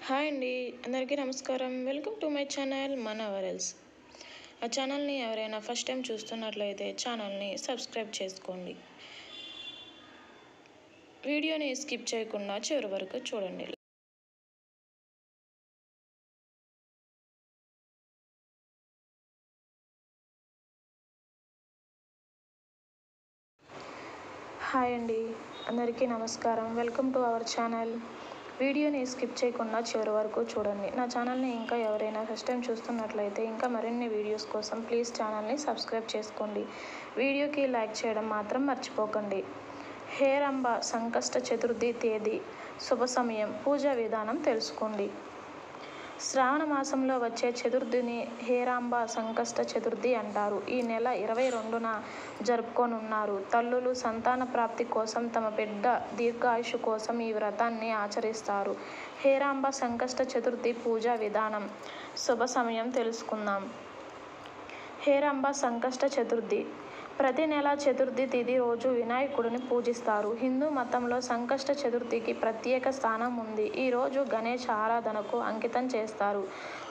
Hi అండి, అందరికీ నమస్కారం. వెల్కమ్ టు మై ఛానల్ మన వరల్స్. ఆ ఛానల్ని ఎవరైనా ఫస్ట్ టైం చూస్తున్నట్లయితే ఛానల్ని సబ్స్క్రైబ్ చేసుకోండి. వీడియోని స్కిప్ చేయకుండా చివరి వరకు చూడండి. హాయ్ అండి, అందరికీ నమస్కారం. Welcome to our channel. వీడియోని స్కిప్ చేయకుండా చివరి వరకు చూడండి. నా ఛానల్ని ఇంకా ఎవరైనా ఫస్ట్ టైం చూస్తున్నట్లయితే ఇంకా మరిన్ని వీడియోస్ కోసం ప్లీజ్ ఛానల్ని సబ్స్క్రైబ్ చేసుకోండి. వీడియోకి లైక్ చేయడం మాత్రం మర్చిపోకండి. హేరంబ సంకష్ట చతుర్థి తేదీ, శుభ సమయం, పూజా విధానం తెలుసుకోండి. శ్రావణ మాసంలో వచ్చే చతుర్థిని హేరాంబ సంకష్ట చతుర్థి అంటారు. ఈ నెల 22న జరుపుకోనున్నారు. తల్లులు సంతాన ప్రాప్తి కోసం, తమ బిడ్డ దీర్ఘాయుషు కోసం ఈ వ్రతాన్ని ఆచరిస్తారు. హేరాంబ సంకష్ట చతుర్థి పూజా విధానం, శుభ సమయం తెలుసుకుందాం. హేరంబ సంకష్ట చతుర్థి ప్రతి నెల చతుర్థి తిథి రోజు వినాయకుడిని పూజిస్తారు. హిందూ మతంలో సంకష్ట చతుర్థికి ప్రత్యేక స్థానం ఉంది. ఈ రోజు గణేష్ ఆరాధనకు అంకితం చేస్తారు.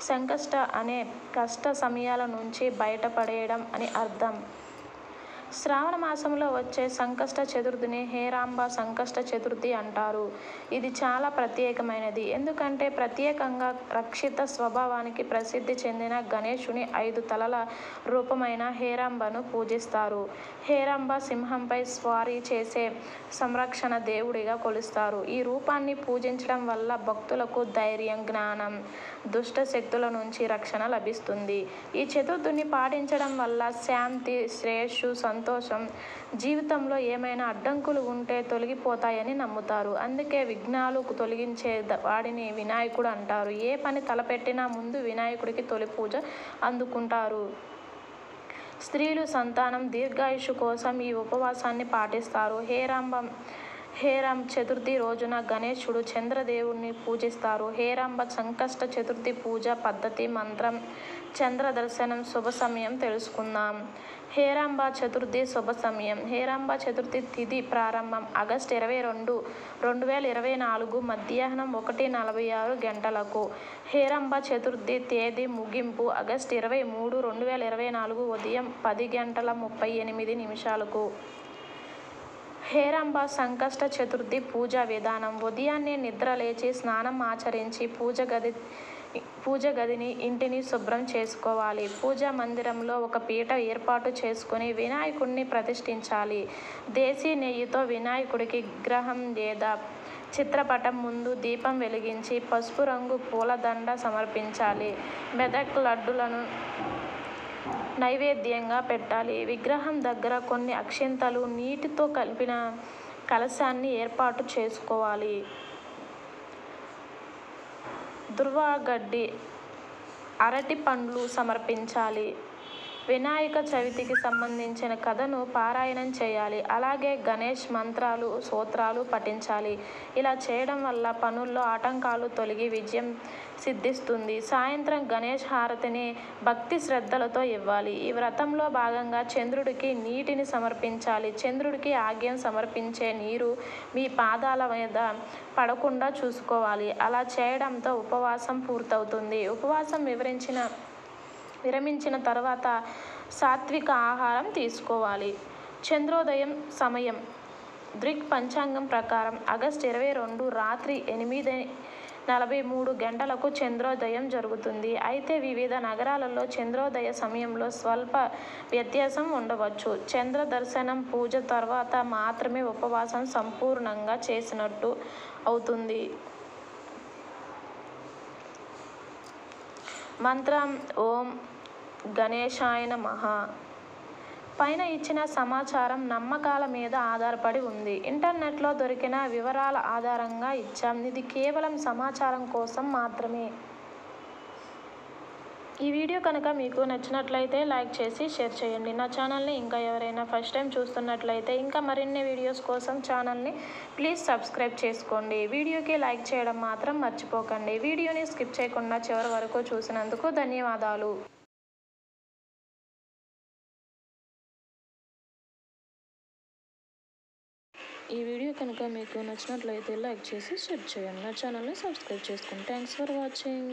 సంకష్ట అనే కష్ట సమయాల నుంచి బయటపడేయడం అని అర్థం. శ్రావణ మాసంలో వచ్చే సంకష్ట చతుర్థిని హేరాంబ సంకష్ట చతుర్థి అంటారు. ఇది చాలా ప్రత్యేకమైనది. ఎందుకంటే ప్రత్యేకంగా రక్షిత స్వభావానికి ప్రసిద్ధి చెందిన గణేశుని 5 తలల రూపమైన హేరాంబను పూజిస్తారు. హేరాంబ సింహంపై స్వారీ చేసే సంరక్షణ దేవుడిగా కొలుస్తారు. ఈ రూపాన్ని పూజించడం వల్ల భక్తులకు ధైర్యం, జ్ఞానం, దుష్ట శక్తుల నుంచి రక్షణ లభిస్తుంది. ఈ చతుర్థిని పాటించడం వల్ల శాంతి, శ్రేయస్సు, సంతోషం, జీవితంలో ఏమైనా అడ్డంకులు ఉంటే తొలగిపోతాయని నమ్ముతారు. అందుకే విఘ్నాలు తొలగించే వాడిని వినాయకుడు అంటారు. ఏ పని తలపెట్టినా ముందు వినాయకుడికి తొలి పూజ అందుకుంటారు. స్త్రీలు సంతానం, దీర్ఘాయుషు కోసం ఈ ఉపవాసాన్ని పాటిస్తారు. హేరంబ చతుర్థి రోజున గణేశుడు, చంద్రదేవుణ్ణి పూజిస్తారు. హేరంబ సంకష్ట చతుర్థి పూజ పద్ధతి, మంత్రం, చంద్ర దర్శనం, శుభ సమయం తెలుసుకుందాం. హేరంబ చతుర్థి శుభ సమయం. హేరంబ చతుర్థి తిథి ప్రారంభం ఆగస్టు 22, 2024 మధ్యాహ్నం 1:46 గంటలకు. హేరంబ చతుర్థి తేదీ ముగింపు ఆగస్టు 23, 2024 ఉదయం 10:38 హేరంబ సంకష్ట చతుర్థి పూజా విధానం. ఉదయాన్నే నిద్ర లేచి స్నానం ఆచరించి పూజ గదిని, ఇంటిని శుభ్రం చేసుకోవాలి. పూజా మందిరంలో ఒక పీట ఏర్పాటు చేసుకుని వినాయకుడిని ప్రతిష్ఠించాలి. దేశీ నెయ్యితో వినాయకుడికి విగ్రహం లేదా చిత్రపటం ముందు దీపం వెలిగించి పసుపు రంగు పూలదండ సమర్పించాలి. మెదక్ లడ్డులను నైవేద్యంగా పెట్టాలి. విగ్రహం దగ్గర కొన్ని అక్షింతలు, నీటితో కలిపిన కలశాన్ని ఏర్పాటు చేసుకోవాలి. దుర్వాగడ్డి, అరటి పండ్లు సమర్పించాలి. వినాయక చవితికి సంబంధించిన కథను పారాయణం చేయాలి. అలాగే గణేష్ మంత్రాలు, స్తోత్రాలు పఠించాలి. ఇలా చేయడం వల్ల పనుల్లో ఆటంకాలు తొలగి విజయం సిద్ధిస్తుంది. సాయంత్రం గణేష్ హారతిని భక్తి శ్రద్ధలతో ఇవ్వాలి. ఈ వ్రతంలో భాగంగా చంద్రుడికి నీటిని సమర్పించాలి. చంద్రుడికి ఆగ్యం సమర్పించే నీరు మీ పాదాల మీద పడకుండా చూసుకోవాలి. అలా చేయడంతో ఉపవాసం పూర్తవుతుంది. ఉపవాసం విరమించిన తర్వాత సాత్విక ఆహారం తీసుకోవాలి. చంద్రోదయం సమయం దృక్ పంచాంగం ప్రకారం ఆగస్టు 22 రాత్రి 8:43 గంటలకు చంద్రోదయం జరుగుతుంది. అయితే వివిధ నగరాలలో చంద్రోదయ సమయంలో స్వల్ప వ్యత్యాసం ఉండవచ్చు. చంద్ర దర్శనం పూజ తర్వాత మాత్రమే ఉపవాసం సంపూర్ణంగా చేసినట్టు అవుతుంది. మంత్రం ఓం గణేశాయ నమః. పైన ఇచ్చిన సమాచారం నమ్మకాల మీద ఆధారపడి ఉంది. ఇంటర్నెట్లో దొరికిన వివరాల ఆధారంగా ఇచ్చాం. ఇది కేవలం సమాచారం కోసం మాత్రమే. ఈ వీడియో కనుక మీకు నచ్చినట్లయితే లైక్ చేసి షేర్ చేయండి. నా ఛానల్ని ఇంకా ఎవరైనా ఫస్ట్ టైం చూస్తున్నట్లయితే ఇంకా మరిన్ని వీడియోస్ కోసం ఛానల్ని ప్లీజ్ సబ్స్క్రైబ్ చేసుకోండి. వీడియోకి లైక్ చేయడం మాత్రం మర్చిపోకండి. వీడియోని స్కిప్ చేయకుండా చివరి వరకు చూసినందుకు ధన్యవాదాలు. ఈ వీడియో కనుక మీకు నచ్చినట్లయితే లైక్ చేసి షేర్ చేయండి. నా ఛానల్ని సబ్స్క్రైబ్ చేసుకోండి. Thanks for watching.